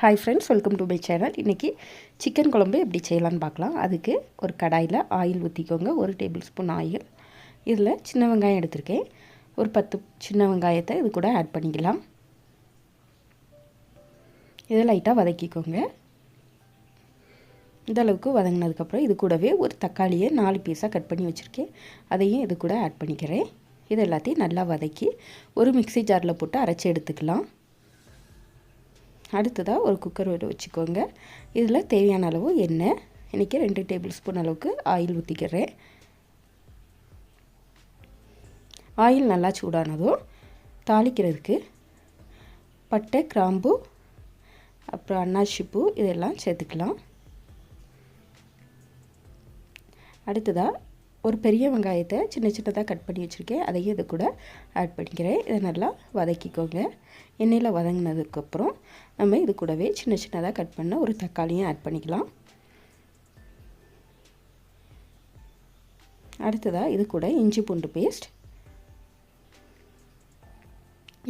Hi friends, welcome to my channel. இன்றைக்கி chicken குழம்பு எப்படி செய்யலான்னு பார்க்கலாம். அதுக்கு ஒரு கடாயில் ஆயில் ஊற்றிக்கோங்க. 1 டேபிள் ஸ்பூன் ஆயில். இதில் சின்ன வெங்காயம் எடுத்திருக்கேன். ஒரு 10 சின்ன வெங்காயத்தை இது கூட ஆட் பண்ணிக்கலாம். இதை லைட்டாக வதக்கிக்கோங்க. இந்த அளவுக்கு வதங்கினதுக்கப்புறம் இது கூடவே ஒரு தக்காளியை 4 பீஸாக கட் பண்ணி வச்சுருக்கேன். அதையும் இது கூட ஆட் பண்ணிக்கிறேன். இது எல்லாத்தையும் நல்லா வதக்கி ஒரு மிக்ஸி ஜாரில் போட்டு அரைச்சி எடுத்துக்கலாம். அடுத்ததாக ஒரு குக்கர் வச்சுக்கோங்க. இதில் தேவையான அளவு எண்ணெய், இன்றைக்கி 2 டேபிள் ஸ்பூன் அளவுக்கு ஆயில் ஊற்றிக்கிறேன். ஆயில் நல்லா சூடானதும் தாளிக்கிறதுக்கு பட்டை, கிராம்பு, அப்புறம் அன்னாசி பூ இதெல்லாம் சேர்த்துக்கலாம். அடுத்ததாக ஒரு பெரிய வெங்காயத்தை சின்ன சின்னதாக கட் பண்ணி வச்சுருக்கேன். அதையும் இது கூட ஆட் பண்ணிக்கிறேன். இதை நல்லா வதக்கிக்கோங்க. எண்ணெயில் வதங்கினதுக்கப்புறம் நம்ம இது கூடவே சின்ன சின்னதாக கட் பண்ண ஒரு தக்காளியும் ஆட் பண்ணிக்கலாம். அடுத்ததாக இது கூட இஞ்சி பூண்டு பேஸ்ட்,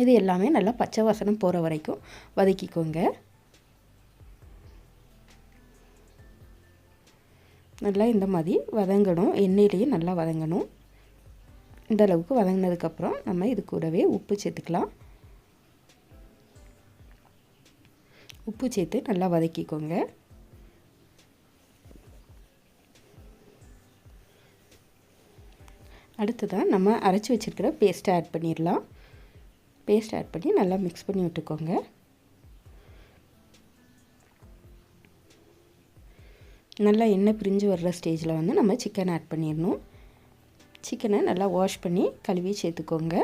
இது எல்லாமே நல்லா பச்சை வாசனை போகிற வரைக்கும் வதக்கிக்கோங்க. நல்லா இந்த மாதிரி வதங்கணும், எண்ணெயிலேயே நல்லா வதங்கணும். இந்த அளவுக்கு வதங்கினதுக்கப்புறம் நம்ம இது கூடவே உப்பு சேர்த்துக்கலாம். உப்பு சேர்த்து நல்லா வதக்கிக்கோங்க. அடுத்ததான் நம்ம அரைச்சி வச்சுருக்கிற பேஸ்ட்டை ஆட் பண்ணிடலாம். பேஸ்ட் ஆட் பண்ணி நல்லா மிக்ஸ் பண்ணி விட்டுக்கோங்க. நல்லா எண்ணெய் பிரிஞ்சு வர்ற ஸ்டேஜில் வந்து நம்ம சிக்கன் ஆட் பண்ணிடணும். சிக்கனை நல்லா வாஷ் பண்ணி கழுவி சேர்த்துக்கோங்க.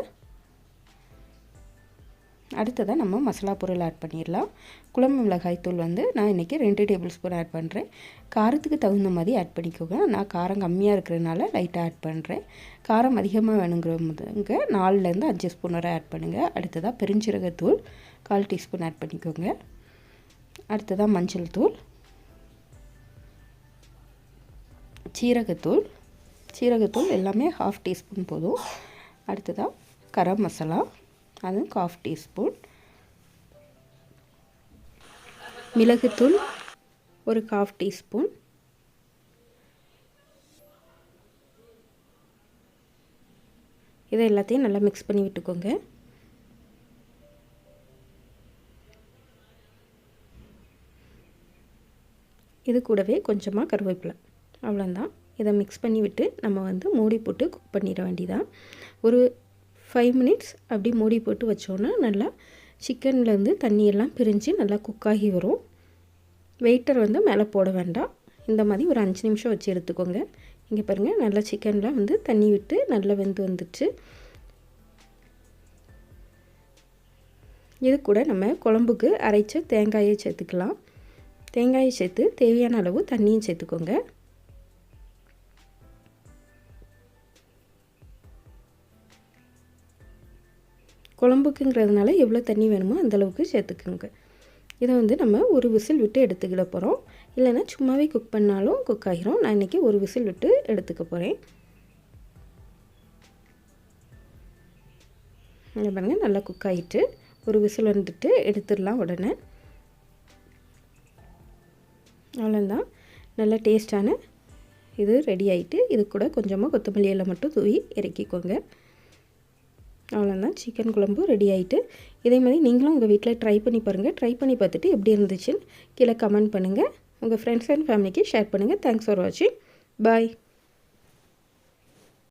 அடுத்ததாக நம்ம மசாலா பொருள் ஆட் பண்ணிடலாம். குழம்பு மிளகாய் தூள் வந்து நான் இன்றைக்கி 2 டேபிள் ஸ்பூன் ஆட் பண்ணுறேன். காரத்துக்கு தகுந்த மாதிரி ஆட் பண்ணிக்கோங்க. நான் காரம் கம்மியாக இருக்கிறதுனால லைட்டாக ஆட் பண்ணுறேன். காரம் அதிகமாக வேணுங்கிறவங்க 4லேருந்து 5 ஸ்பூன் வரை ஆட் பண்ணுங்கள். அடுத்ததாக பெருஞ்சீரகத்தூள் 1/4 டீஸ்பூன் ஆட் பண்ணிக்கோங்க. அடுத்ததாக மஞ்சள் தூள், சீரகத்தூள் எல்லாமே 1/2 டீஸ்பூன் போதும். அடுத்ததாக கரம் மசாலா, அதுவும் 1/2 டீஸ்பூன். மிளகுத்தூள் ஒரு 1/2 டீஸ்பூன். இதை எல்லாத்தையும் நல்லா மிக்ஸ் பண்ணி விட்டுக்கோங்க. இது கூடவே கொஞ்சமாக கருவேப்பிலை, அவ்வளோதான். இதை மிக்ஸ் பண்ணி விட்டு நம்ம வந்து மூடி போட்டு குக் பண்ணிட வேண்டியதான். ஒரு 5 மினிட்ஸ் அப்படி மூடி போட்டு வச்சோன்னா நல்லா சிக்கன்லேருந்து தண்ணியெல்லாம் பிரிஞ்சு நல்லா குக்காகி வரும். வெயிட்டர் வந்து மேலே போட வேண்டாம். இந்த மாதிரி ஒரு 5 நிமிஷம் வச்சு எடுத்துக்கோங்க. இங்கே பாருங்கள், நல்லா சிக்கனில் வந்து தண்ணி விட்டு நல்லா வெந்து வந்துடுச்சு. இது கூட நம்ம குழம்புக்கு அரைச்ச தேங்காயை சேர்த்துக்கலாம். தேங்காயை சேர்த்து தேவையான அளவு தண்ணியும் சேர்த்துக்கோங்க. குழம்புக்குங்கிறதுனால எவ்வளோ தண்ணி வேணுமோ அந்தளவுக்கு சேர்த்துக்கோங்க. இதை வந்து நம்ம ஒரு விசில் விட்டு எடுத்துக்கிட போகிறோம். இல்லைன்னா சும்மாவே குக் பண்ணாலும் குக் ஆகிரும். நான் இன்றைக்கி ஒரு விசில் விட்டு எடுத்துக்க போகிறேன். இங்கே பாருங்கள், நல்லா குக் ஆகிட்டு ஒரு விசில் வந்துட்டு எடுத்துடலாம் உடனே. அவ்வளோதான், நல்லா டேஸ்டான இது ரெடி ஆகிட்டு இது கூட கொஞ்சமாக கொத்தமல்லி இலை மட்டும் தூவி இறக்கிக்கோங்க. அவ்வளோதான், சிக்கன் குழம்பு ரெடி ஆகிட்டு. இதே மாதிரி நீங்களும் உங்கள் வீட்டில் ட்ரை பண்ணி பாருங்கள். ட்ரை பண்ணி பார்த்துட்டு எப்படி இருந்துச்சுன்னு கீழே கமெண்ட் பண்ணுங்கள். உங்கள் ஃப்ரெண்ட்ஸ் அண்ட் ஃபேமிலிக்கு ஷேர் பண்ணுங்கள். தேங்க்ஸ் ஃபார் வாட்சிங். பாய்.